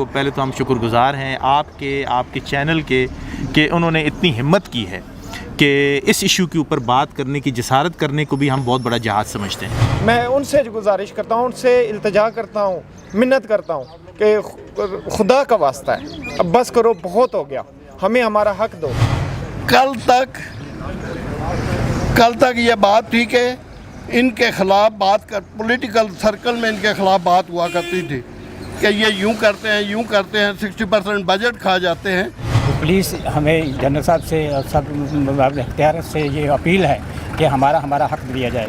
کو پہلے تو ہم شکر گزار ہیں آپ کے چینل کے کہ انہوں نے اتنی ہمت کی ہے کہ اس ایشو کے اوپر بات کرنے کی جسارت کرنے کو بھی ہم بہت بڑا جہاد سمجھتے ہیں. میں ان سے گزارش کرتا ہوں، ان سے التجا کرتا ہوں، منت کرتا ہوں کہ خدا کا واسطہ ہے، اب بس کرو، بہت ہو گیا، ہمیں ہمارا حق دو. کل تک یہ بات تھی کہ ان کے خلاف پولیٹیکل سرکل میں ان کے خلاف بات ہوا کرتی تھی کہ یہ یوں کرتے ہیں 60% بجٹ کھا جاتے ہیں. پلیز ہمیں جنرل صاحب سے اور سب اختیار سے یہ اپیل ہے کہ ہمارا حق دیا جائے.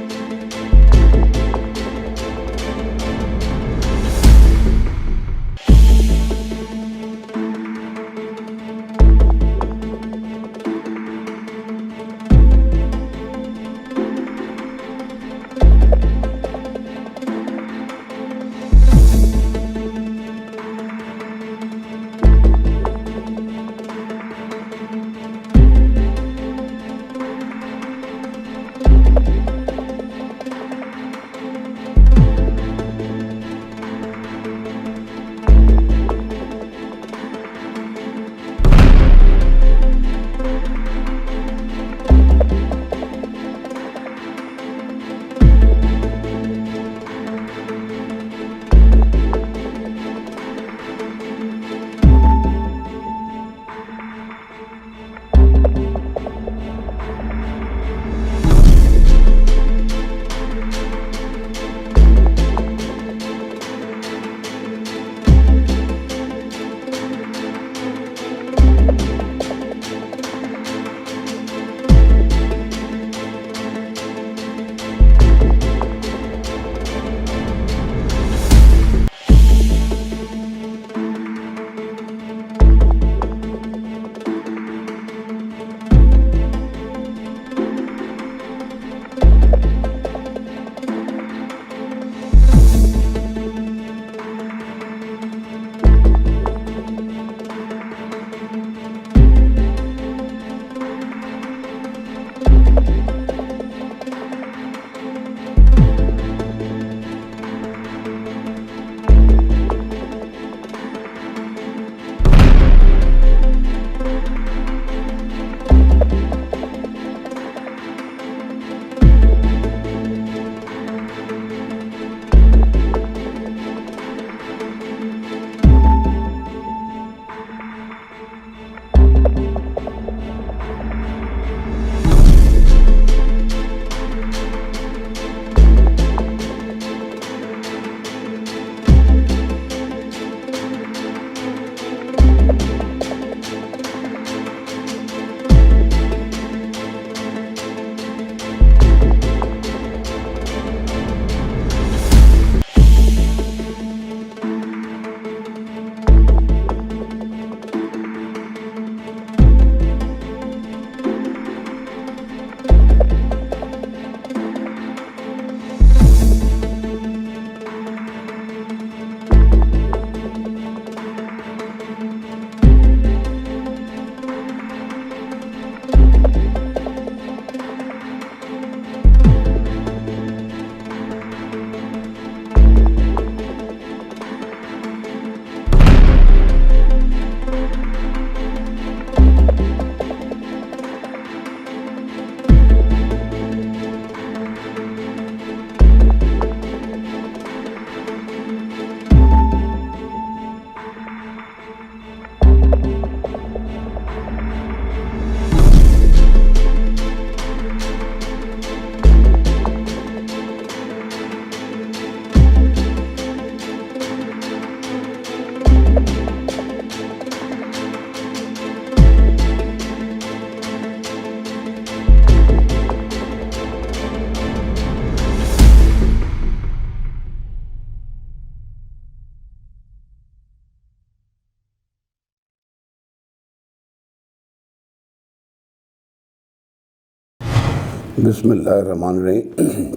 بسم اللہ الرحمن الرحیم.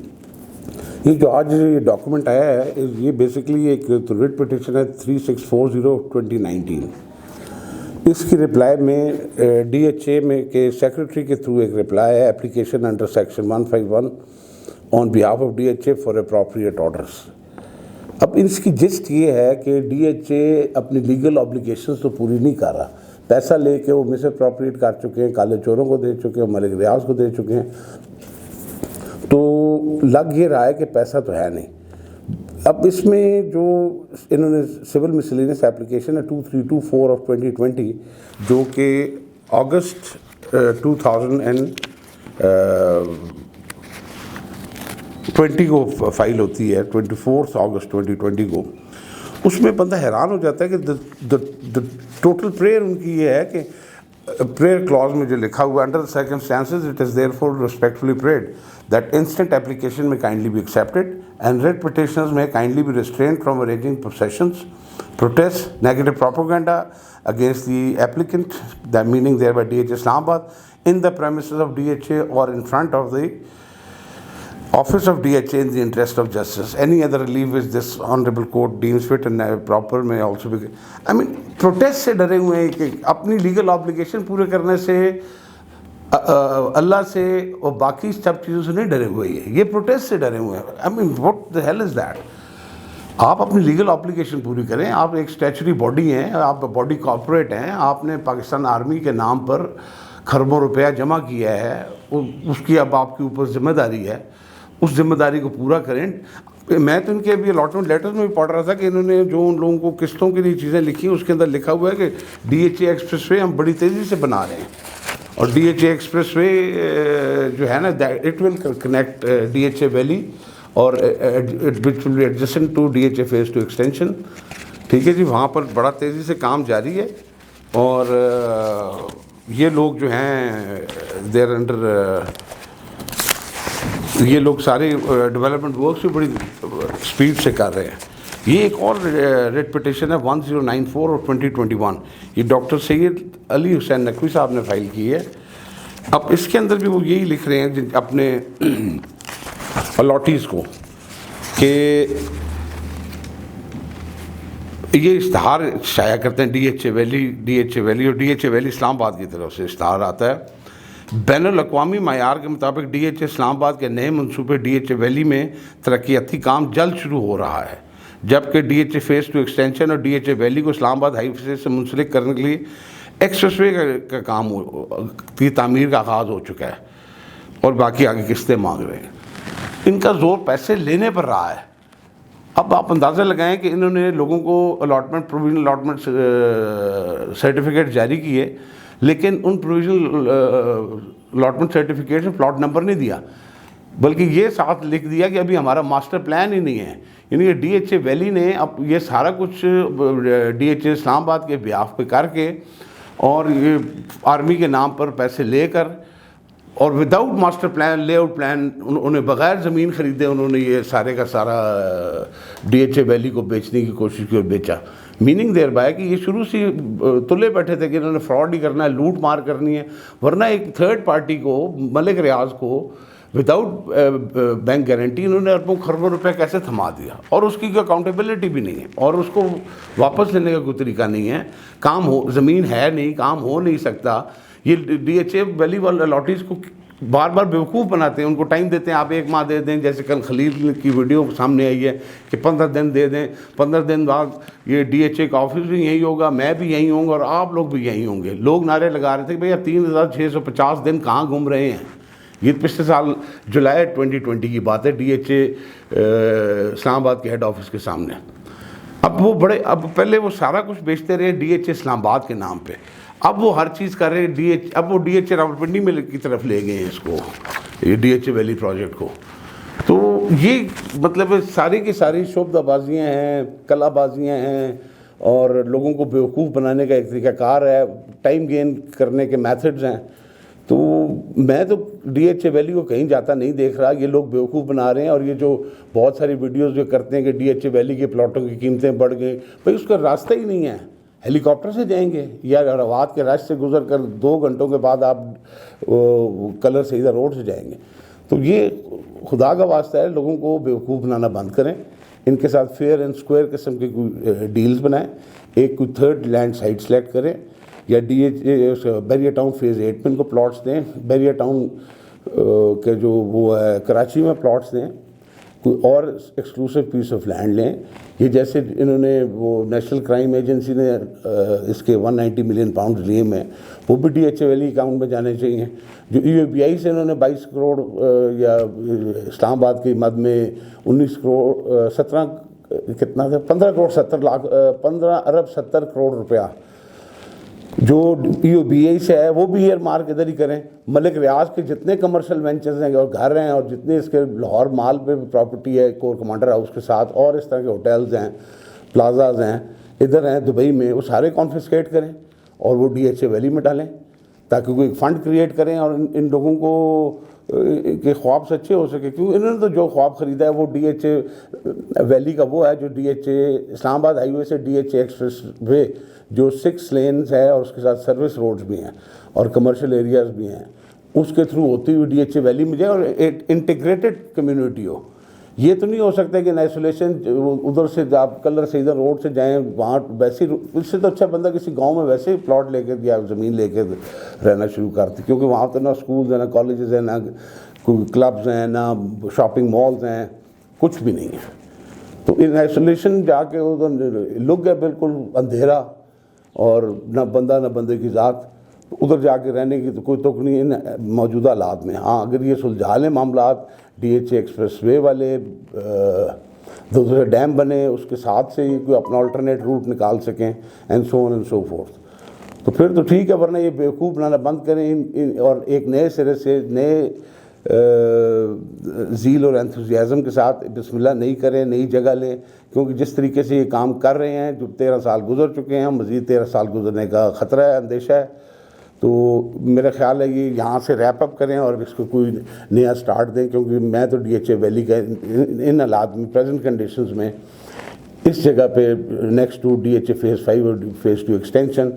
یہ جو آج یہ ڈاکومنٹ آیا ہے یہ بیسکلی ایک ریٹ پٹیشن ہے 3640/2019. اس کی رپلائی میں ڈی ایچ اے میں کے سیکرٹری کے تھرو ایک رپلائی ہے application under section 151 on behalf of D H A for appropriate orders. اب اس کی جسٹ یہ ہے کہ ڈی ایچ اے اپنی لیگل آبلیگیشنز تو پوری نہیں کر رہا. پیسہ لے کے وہ مس اپروپریٹ کر چکے ہیں, کالے چوروں کو دے چکے ہیں, ملک ریاض کو دے چکے ہیں. تو لگ یہ رہا ہے کہ پیسہ تو ہے نہیں. اب اس میں جو انہوں نے سول مسلینس ایپلیکیشن ہے 2324 آف 2020 جو کہ اگست 2020 کو فائل ہوتی ہے, 24 اگست 2020 کو, اس میں بندہ حیران ہو جاتا ہے کہ ٹوٹل پریئر ان کی یہ ہے کہ پریئر کلاز میں جو لکھا ہوا under circumstances it is therefore respectfully prayed that instant application میں kindly be accepted and writ petitions میں kindly be restrained from arranging processions protest negative propaganda against the applicant, that meaning there by DHA Islamabad, in the premises of DHA or in front of the office of DHA in the interest of justice. Any other relief which this honorable court deems fit and proper may also be. I mean, protest سے ڈرے ہوئے ہیں کہ اپنی legal obligation پورے کرنے سے اللہ سے اور باقی سب چیزوں سے نہیں ڈرے ہوئے ہیں, یہ پروٹیسٹ سے ڈرے ہوئے ہیں. I mean, what the hell is that? آپ اپنی لیگل اپلیکیشن پوری کریں. آپ ایک اسٹیچوری باڈی ہیں, آپ باڈی کارپوریٹ ہیں, آپ نے پاکستان آرمی کے نام پر کھربوں روپیہ جمع کیا ہے, اس کی اب آپ کے اوپر ذمہ داری ہے, اس ذمہ داری کو پورا کریں. میں تو ان کے ابھی الاٹمنٹ لیٹرز میں بھی پڑھ رہا تھا کہ انہوں نے جو ان لوگوں کو قسطوں کے لیے چیزیں لکھی ہیں اس کے اندر لکھا ہوا ہے کہ D H A express way ہم بڑی تیزی سے بنا رہے ہیں, اور D H A express way جو ہے نا it will connect D H A valley اور which will be adjacent to DHA phase 2 extension. ٹھیک ہے جی, وہاں پر بڑا تیزی سے کام جاری ہے. اور یہ لوگ جو ہیں دیر انڈر یہ لوگ سارے ڈیولپمنٹ ورکس بھی بڑی اسپیڈ سے کر رہے ہیں. یہ ایک اور ریٹ پٹیشن ہے 1094 اور 2021, یہ ڈاکٹر سید علی حسین نقوی صاحب نے فائل کی ہے. اب اس کے اندر بھی وہ یہی لکھ رہے ہیں اپنے الاٹیز کو کہ یہ اشتہار شائع کرتے ہیں ڈی ایچ اے ویلی اور ڈی ایچ اے ویلی اسلام آباد کی طرف سے اشتہار آتا ہے. بین الاقوامی معیار کے مطابق ڈی ایچ اے اسلام آباد کے نئے منصوبے ڈی ایچ اے ویلی میں ترقیاتی کام جلد شروع ہو رہا ہے, جبکہ D H A phase 2 extension اور ڈی ایچ اے ویلی کو اسلام آباد ہائی وے سے منسلک کرنے کے لیے ایکسپریس وے کا کام کی تعمیر کا آغاز ہو چکا ہے, اور باقی آگے قسطیں مانگ رہے ہیں. ان کا زور پیسے لینے پر رہا ہے. اب آپ اندازہ لگائیں کہ انہوں نے لوگوں کو الاٹمنٹ پروویژنل الاٹمنٹ سرٹیفکیٹ جاری کیے, لیکن ان پروویژنل الاٹمنٹ سرٹیفکیٹ میں پلاٹ نمبر نہیں دیا, بلکہ یہ ساتھ لکھ دیا کہ ابھی ہمارا ماسٹر پلان ہی نہیں ہے. یعنی کہ ڈی ایچ اے ویلی نے اب یہ سارا کچھ ڈی ایچ اے اسلام آباد کے بیاف پہ کر کے اور یہ آرمی کے نام پر پیسے لے کر اور without master plan lay out plan انہیں بغیر زمین خریدے انہوں نے یہ سارے کا سارا ڈی ایچ اے ویلی کو بیچنے کی کوشش کی اور بیچا. میننگ دیر بائی کہ یہ شروع سے تلے بیٹھے تھے کہ انہوں نے فراڈ ہی کرنا ہے, لوٹ مار کرنی ہے, ورنہ ایک تھرڈ پارٹی کو ملک ریاض کو وداؤٹ بینک گارنٹی انہوں نے اربوں خربوں روپے کیسے تھما دیا, اور اس کی کوئی اکاؤنٹیبلٹی بھی نہیں ہے, اور اس کو واپس لینے کا کوئی طریقہ نہیں ہے. کام ہو زمین ہے نہیں, کام ہو نہیں سکتا. یہ ڈی ایچ اے ویلی والے الاٹیز کو بار بار بیوقوف بناتے ہیں, ان کو ٹائم دیتے ہیں آپ 1 ماہ دے دیں, جیسے کل خلیل کی ویڈیو سامنے آئی ہے کہ 15 دن دے دیں, 15 دن بعد یہ ڈی ایچ اے کا آفس بھی یہی ہوگا, میں بھی یہی ہوں گا اور آپ لوگ بھی یہی ہوں گے. لوگ نعرے لگا رہے تھے کہ بھیا 3650 دن کہاں گھوم رہے ہیں. یہ پچھلے سال جولائی 2020 کی بات ہے, ڈی ایچ اے اسلام آباد کے ہیڈ آفس کے سامنے. اب وہ اب پہلے وہ سارا کچھ بیچتے رہے ڈی ایچ اے اسلام آباد کے نام پہ, اب وہ ہر چیز کر رہے ہیں اب وہ ڈی ایچ اے راولپنڈی میں کی طرف لے گئے ہیں اس کو, یہ D H A valley project کو. تو یہ مطلب ساری کی ساری شعبہ بازیاں ہیں, کلا بازیاں ہیں, اور لوگوں کو بیوقوف بنانے کا ایک طریقہ کار ہے, ٹائم گین کرنے کے میتھڈز ہیں. تو میں تو ڈی ایچ اے ویلی کو کہیں جاتا نہیں دیکھ رہا, یہ لوگ بیوقوف بنا رہے ہیں. اور یہ جو بہت ساری ویڈیوز جو کرتے ہیں کہ ڈی ایچ اے ویلی کے پلاٹوں کی قیمتیں بڑھ گئیں, بھائی اس کا راستہ ہی نہیں ہے. ہیلی کاپٹر سے جائیں گے یا روات کے رش سے گزر کر 2 گھنٹوں کے بعد آپ کلر سیدھا روڈ سے جائیں گے. تو یہ خدا کا واسطہ ہے, لوگوں کو بیوقوف بنانا بند کریں, ان کے ساتھ فیئر اینڈ اسکوائر قسم کے کوئی ڈیلز بنائیں. ایک کوئی تھرڈ لینڈ سائٹ سلیکٹ کریں, یا ڈی ایچ بیریا ٹاؤن فیز 8 میں ان کو پلاٹس دیں, بیریا ٹاؤن کے جو وہ ہے کراچی میں پلاٹس دیں, کوئی اور ایکسکلوسیو پیس آف لینڈ لیں. یہ جیسے انہوں نے وہ نیشنل کرائم ایجنسی نے اس کے 190 ملین پاؤنڈ لیے ہیں, وہ بھی D H A valley account میں جانے چاہیے. جو ای او بی آئی سے انہوں نے 22 کروڑ یا اسلام آباد کی مد میں 19 کروڑ 17 کتنا تھا 15 ارب 70 کروڑ روپیہ جو ای او بی آئی سے ہے وہ بھی ایئر مارک ادھر ہی کریں. ملک ریاض کے جتنے کمرشل وینچرز ہیں اور گھر ہیں اور جتنے اس کے لاہور مال پہ پراپرٹی ہے کور کمانڈر ہاؤس کے ساتھ اور اس طرح کے ہوٹلز ہیں پلازاز ہیں ادھر ہیں دبئی میں, وہ سارے کانفسکیٹ کریں اور وہ ڈی ایچ اے ویلی میں ڈالیں تاکہ کوئی فنڈ کریٹ کریں اور ان لوگوں کو کے خواب سچے ہو سکے. کیونکہ انہوں نے تو جو خواب خریدا ہے وہ ڈی ایچ اے ویلی کا وہ ہے جو ڈی ایچ اے اسلام آباد ہائی وے سے D H A express way جو 6 لینز ہے اور اس کے ساتھ سروس روڈز بھی ہیں اور کمرشل ایریاز بھی ہیں, اس کے تھرو ہوتی ہوئی ڈی ایچ اے ویلی میں جائے اور انٹیگریٹڈ کمیونٹی ہو. یہ تو نہیں ہو سکتا کہ آئسولیشن ادھر سے آپ کلر سے ادھر روڈ سے جائیں وہاں ویسے, اس سے تو اچھا بندہ کسی گاؤں میں ویسے ہی پلاٹ لے کے یا زمین لے کے رہنا شروع کرتے, کیونکہ وہاں تو نہ اسکولز ہیں نہ کالجز ہیں نہ کوئی کلبز ہیں نہ شاپنگ مالز ہیں, کچھ بھی نہیں ہے. تو ان آئسولیشن جا کے ادھر لک ہے بالکل اندھیرا اور نہ بندہ نہ بندے کی ذات, ادھر جا کے رہنے کی تو کوئی تک نہیں ان موجودہ حالات میں. ہاں اگر یہ سلجھا لیں معاملات, ڈی ایچ اے ایکسپریس وے والے دوسرے ڈیم بنے اس کے ساتھ سے یہ کوئی اپنا الٹرنیٹ روٹ نکال سکیں and so on and so forth, تو پھر تو ٹھیک ہے. ورنہ یہ بیوقوف بنانا بند کریں اور ایک نئے سرے سے نئے زیل اور انتھوزیازم کے ساتھ بسم اللہ نہیں کریں, نئی جگہ لیں. کیونکہ جس طریقے سے یہ کام کر رہے ہیں جو 13 سال گزر چکے ہیں, مزید 13 سال گزرنے کا خطرہ ہے, اندیشہ ہے. تو میرا خیال ہے یہ یہاں سے ریپ اپ کریں اور اس کو کوئی نیا سٹارٹ دیں. کیونکہ میں تو ڈی ایچ اے ویلی کا ان حالات میں پریزنٹ کنڈیشنز میں اس جگہ پہ next to D H A phase 5 اور فیز 2 ایکسٹینشن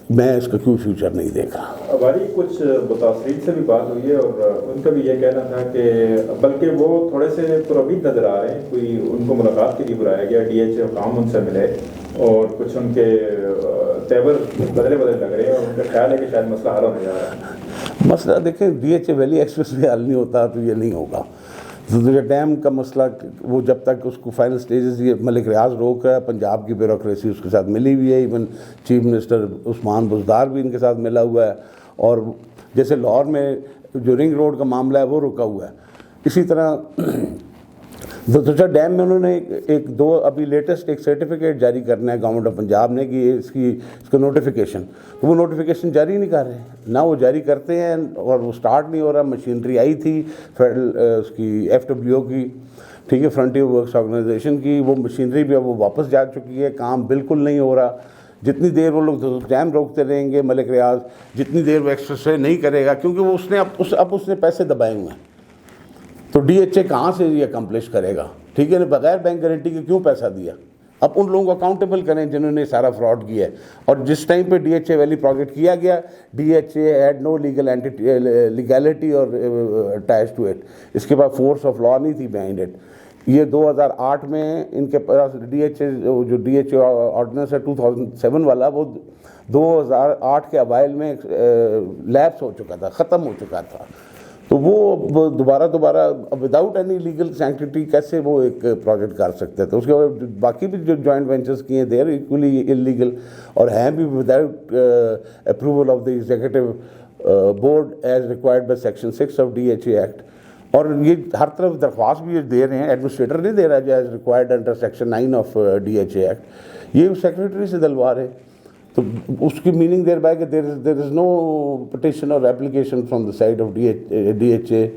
میں اس کا کوئی فیوچر نہیں دیکھ رہا. ہماری کچھ متاثرین سے بھی بات ہوئی ہے اور ان کا بھی یہ کہنا تھا کہ بلکہ وہ تھوڑے سے پرامید نظر آ رہے ہیں. کوئی ان کو ملاقات کے لیے بلایا گیا, ڈی ایچ اے کام ان سے ملے اور کچھ ان کے تیور بدلے لگ رہے ہیں اور ان کا خیال ہے کہ شاید مسئلہ حل ہو جا رہا ہے. مسئلہ دیکھیں D H A valley expressway حل نہیں ہوتا تو یہ نہیں ہوگا. زلزلہ ڈیم کا مسئلہ وہ جب تک اس کو فائنل سٹیجز یہ ملک ریاض روک رہا ہے, پنجاب کی بیوروکریسی اس کے ساتھ ملی ہوئی ہے, even chief minister Usman Buzdar بھی ان کے ساتھ ملا ہوا ہے, اور جیسے لاہور میں جو رنگ روڈ کا معاملہ ہے وہ رکا ہوا ہے. اسی طرح زلزلہ ڈیم میں انہوں نے ایک دو ابھی لیٹسٹ ایک سرٹیفکیٹ جاری کرنا ہے گورنمنٹ آف پنجاب نے کہ اس کا نوٹیفیکیشن, تو وہ نوٹیفیکیشن جاری نہیں کر رہے ہیں, نہ وہ جاری کرتے ہیں اور وہ سٹارٹ نہیں ہو رہا. مشینری آئی تھی فیڈرل اس کی ایف ڈبلیو او کی, ٹھیک ہے, فرنٹیئر ورکس آرگنائزیشن کی, وہ مشینری بھی اب وہ واپس جا چکی ہے, کام بالکل نہیں ہو رہا. جتنی دیر وہ لوگ ڈیم روکتے رہیں گے ملک ریاض, جتنی دیر وہ ایکسپریس وے نہیں کرے گا, کیونکہ وہ اس نے اب اس نے پیسے دبائے ہوئے ہیں. تو ڈی ایچ اے کہاں سے یہ اکمپلش کرے گا, ٹھیک ہے, بغیر بینک گارنٹی کے کیوں پیسہ دیا. اب ان لوگوں کو اکاؤنٹیبل کریں جنہوں نے سارا فراڈ کیا ہے. اور جس ٹائم پہ D H A valley project کیا گیا, D H A had no legality اور اٹیچ ٹو اٹ, اس کے بعد فورس آف لا نہیں تھی بہائنڈ اٹ. یہ 2008 میں ان کے پاس ڈی ایچ اے جو ڈی ایچ اے آرڈیننس ہے 2007 والا, وہ 2008 کے اوائل میں لیپس ہو چکا تھا, ختم ہو چکا تھا. تو وہ دوبارہ وداؤٹ اینی لیگل سینکٹیٹی کیسے وہ ایک پروجیکٹ کر سکتے تھے. اس کے بعد باقی بھی جو جوائنٹ وینچرز کیے دے آر ایکولی انلیگل اور ہیں بھی without approval of the executive board as required by section 6 of D H A act. اور یہ ہر طرف درخواست بھی دے رہے ہیں, ایڈمنسٹریٹر نہیں دے رہا جو as required under section 9 of D H A act, یہ سیکریٹری سے دلوا رہے. تو اس کی میننگ دیر بائی کہ دیر از نو پٹیشن اور application from the side of D H A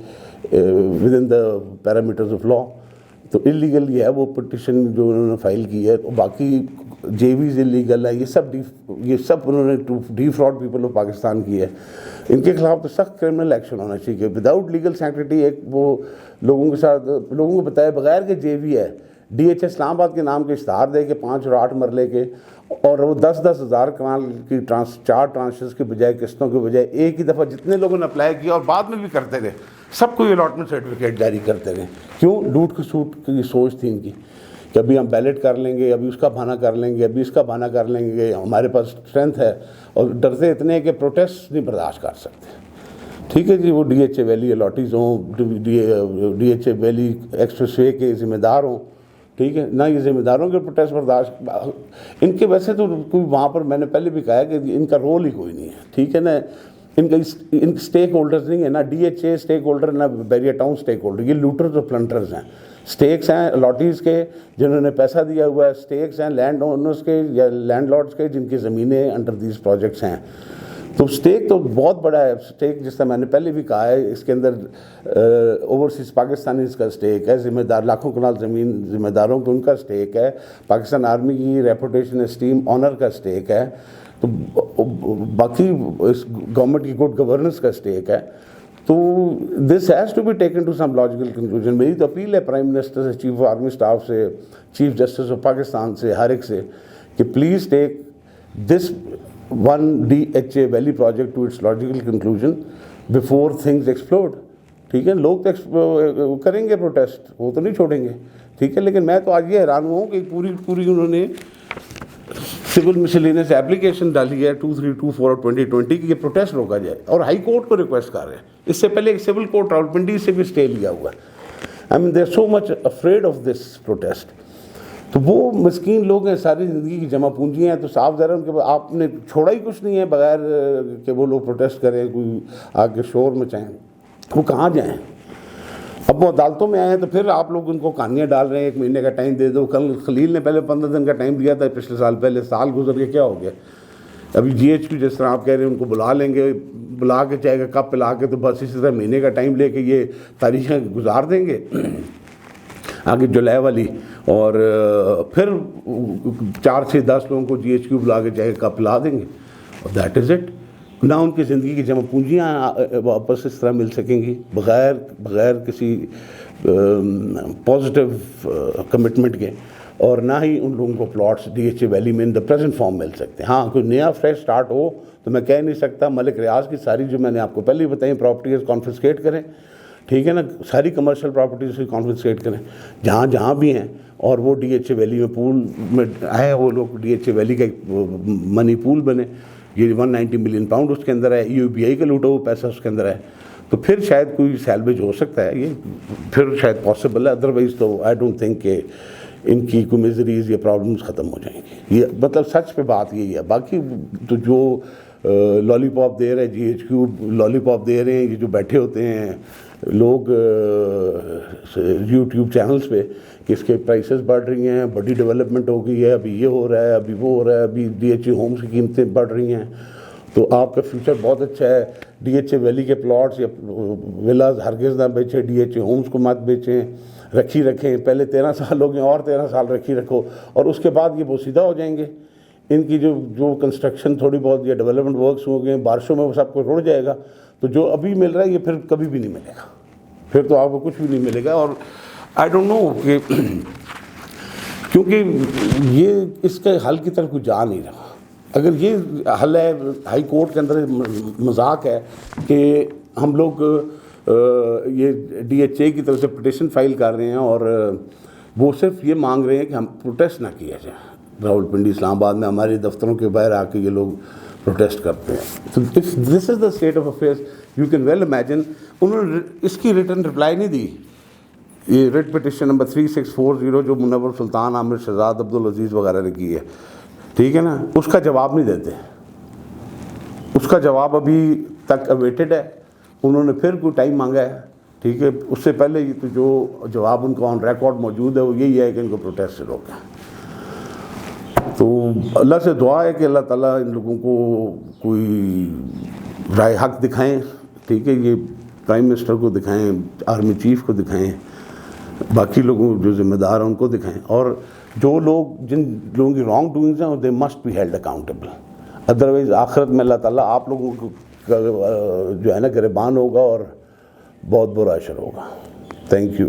within the parameters of law. تو illegal یہ ہے وہ پٹیشن جو انہوں نے فائل کی ہے. باقی جے ویز انلیگل ہے, یہ سب انہوں نے to defraud people of Pakistan کی ہے. ان کے خلاف تو سخت کرمنل ایکشن ہونا چاہیے وداؤٹ لیگل سینکٹیٹی. ایک وہ لوگوں کے ساتھ لوگوں کو بتائے بغیر کہ جے وی ہے, ڈی ایچ اے اسلام آباد کے نام کے اشتہار دے کے 5 اور 8 مرلے کے, اور وہ 10-10 ہزار کنال کی 4 ٹرانشز کے بجائے قسطوں کے بجائے ایک ہی دفعہ جتنے لوگوں نے اپلائی کیا اور بعد میں بھی کرتے رہے, سب کو یہ الاٹمنٹ سرٹیفکیٹ جاری کرتے رہے. کیوں؟ لوٹ کھسوٹ کی سوچ تھی ان کی کہ ابھی ہم بیلٹ کر لیں گے, ابھی اس کا بہانہ کر لیں گے, ابھی اس کا بہانہ کر لیں گے, ہمارے پاس اسٹرینتھ ہے. اور ڈرتے اتنے کہ پروٹیسٹ نہیں برداشت کر سکتے. ٹھیک ہے جی، وہ D H A valley allottees ہوں، D H A valley expressway کے ذمہ دار ہوں، ٹھیک ہے نا، یہ ذمہ داروں کے پروٹیسٹ برداشت ان کے ویسے تو کوئی وہاں پر میں نے پہلے بھی کہا ہے کہ ان کا رول ہی کوئی نہیں ہے، ٹھیک ہے نا، ان اسٹیک ہولڈرز نہیں ہیں، نہ D H A stake holder نہ بیریا ٹاؤن اسٹیک ہولڈر، یہ لوٹرز اور پلنٹرز ہیں۔ اسٹیکس ہیں الاٹیز کے جنہوں نے پیسہ دیا ہوا ہے، اسٹیکس ہیں لینڈ اونرز کے یا لینڈ لارڈز کے جن کی زمینیں انڈر دیز پروجیکٹس ہیں۔ تو اسٹیک تو بہت بڑا ہے، اسٹیک جس طرح میں نے پہلے بھی کہا ہے، اس کے اندر اوورسیز پاکستانیز کا اسٹیک ہے، ذمہ دار لاکھوں کنال زمین ذمہ داروں کو ان کا اسٹیک ہے، پاکستان آرمی کی ریپوٹیشن اسٹیم آنر کا اسٹیک ہے، تو باقی اس گورنمنٹ کی گڈ گورننس کا اسٹیک ہے۔ تو this has to be taken to some logical conclusion. میری تو اپیل ہے پرائم منسٹر سے، چیف آف آرمی اسٹاف سے، چیف جسٹس آف پاکستان سے، ہر ایک سے کہ please take this one DHA valley project to its logical conclusion before things explode, ٹھیک ہے۔ لوگ تو کریں گے پروٹیسٹ، وہ تو نہیں چھوڑیں گے، ٹھیک ہے، لیکن میں تو آج یہ حیران ہوا ہوں کہ پوری انہوں نے سول مسلینس ایپلیکیشن ڈالی ہے 2324 اور 2020 کی یہ پروٹیسٹ روکا جائے، اور ہائی کورٹ کو ریکویسٹ کر رہے ہیں۔ اس سے پہلے ایک سول کورٹ راولپنڈی سے بھی اسٹے لیا ہوا ہے۔ I mean they are so much afraid of this protest. تو وہ مسکین لوگ ہیں، ساری زندگی کی جمع پونجی ہیں، تو صاف ظاہر ان کے آپ نے چھوڑا ہی کچھ نہیں ہے بغیر کہ وہ لوگ پروٹیسٹ کریں، کوئی آ کے شور مچائیں، وہ کہاں جائیں؟ اب وہ عدالتوں میں آئے ہیں تو پھر آپ لوگ ان کو کہانیاں ڈال رہے ہیں، 1 مہینے کا ٹائم دے دو۔ کل خلیل نے پہلے 15 دن کا ٹائم دیا تھا پچھلے سال، پہلے سال گزر کے کیا ہو گیا؟ ابھی GHQ جس طرح آپ کہہ رہے ہیں ان کو بلا لیں گے، بلا کے چاہے گا کب پلا کے، تو بس اسی طرح مہینے کا ٹائم لے کے یہ تاریخیں گزار دیں گے آگے جولائی والی، اور پھر 4 سے 10 لوگوں کو GHQ بلا کے چاہے کب پلا دیں گے، اور دیٹ از اٹ۔ نہ ان کی زندگی کی جمع پونجیاں واپس اس طرح مل سکیں گی بغیر کسی پازیٹیو کمٹمنٹ کے، اور نہ ہی ان لوگوں کو پلاٹس DHA ویلی میں ان دا پریزنٹ فارم مل سکتے ہیں۔ ہاں کوئی نیا فریش سٹارٹ ہو تو میں کہہ نہیں سکتا ملک ریاض کی ساری جو میں نے آپ کو پہلے ہی بتائیں پراپرٹیز کانفسکیٹ کریں، ٹھیک ہے نا، ساری کمرشل پراپرٹیز کی کانفسکیٹ کریں جہاں بھی ہیں، اور وہ DHA ویلی میں پول میں آئے، وہ لوگ DHA ویلی کا منی پول بنے، یہ 190 ملین پاؤنڈ اس کے اندر ہے، EUBI کا لوٹا ہوا پیسہ اس کے اندر ہے، تو پھر شاید کوئی سیلویج ہو سکتا ہے، یہ پھر شاید پاسبل ہے، ادروائز تو آئی ڈونٹ تھنک کہ ان کی کوئی میزریز یا پرابلمس ختم ہو جائیں گی۔ یہ مطلب سچ پہ بات یہی ہے۔ باقی تو جو لالی پاپ دے رہے ہیں GHQ لالی پاپ دے رہے ہیں، یہ جو بیٹھے ہوتے ہیں لوگ YouTube چینلز پہ کہ اس کے پرائسز بڑھ رہی ہیں، بڑی ڈیولپمنٹ ہو گئی ہے، ابھی یہ ہو رہا ہے، ابھی وہ ہو رہا ہے، ابھی DHA ہومز کی قیمتیں بڑھ رہی ہیں، تو آپ کا فیوچر بہت اچھا ہے۔ DHA ویلی کے پلاٹس یا ولاز ہرگز نہ بیچیں، DHA ہومز کو مت بیچیں، رکھیں، پہلے 13 سال ہو گئے اور 13 سال رکھو، اور اس کے بعد یہ بوسیدہ ہو جائیں گے۔ ان کی جو کنسٹرکشن تھوڑی بہت یا ڈیولپمنٹ ورکس ہو گئے، بارشوں میں وہ سب کو رڑ جائے گا، تو جو ابھی مل رہا ہے یہ پھر کبھی بھی نہیں ملے گا، پھر تو آپ کو کچھ بھی نہیں ملے گا۔ اور آئی ڈونٹ نو کہ کیونکہ یہ اس کے حل کی طرف کوئی جا نہیں رہا۔ اگر یہ حل ہے، ہائی کورٹ کے اندر مذاق ہے کہ ہم لوگ یہ DHA کی طرف سے پٹیشن فائل کر رہے ہیں اور وہ صرف یہ مانگ رہے ہیں کہ ہم پروٹیسٹ نہ کیا جائے۔ راولپنڈی اسلام آباد میں ہمارے دفتروں کے باہر آ کے یہ لوگ پروٹیسٹ کرتے ہیں۔ تو this is the state of affairs, you can well imagine. انہوں نے اس کی ریٹن رپلائی نہیں دی، یہ ریٹ پٹیشن نمبر 3640 جو منور سلطان، عامر شہزاد، عبدالعزیز وغیرہ نے کی ہے، ٹھیک ہے نا، اس کا جواب نہیں دیتے، اس کا جواب ابھی تک اویٹڈ ہے۔ انہوں نے پھر کوئی ٹائم مانگا ہے، ٹھیک ہے، اس سے پہلے یہ تو جو جواب ان کا آن ریکارڈ موجود ہے وہ یہی ہے کہ ان کو پروٹیسٹ سے روکیں۔ تو اللہ سے دعا ہے کہ اللہ تعالیٰ ان لوگوں کو کوئی رائے حق دکھائیں، ٹھیک ہے، یہ پرائم منسٹر کو دکھائیں، آرمی چیف کو دکھائیں، باقی لوگوں جو ذمہ دار ہیں ان کو دکھائیں، اور جو لوگ جن لوگوں کی رانگ ڈوئنگز ہیں they must be held accountable, otherwise آخرت میں اللہ تعالیٰ آپ لوگوں کو جو ہے نا گریبان ہوگا اور بہت برا اشر ہوگا۔ Thank you.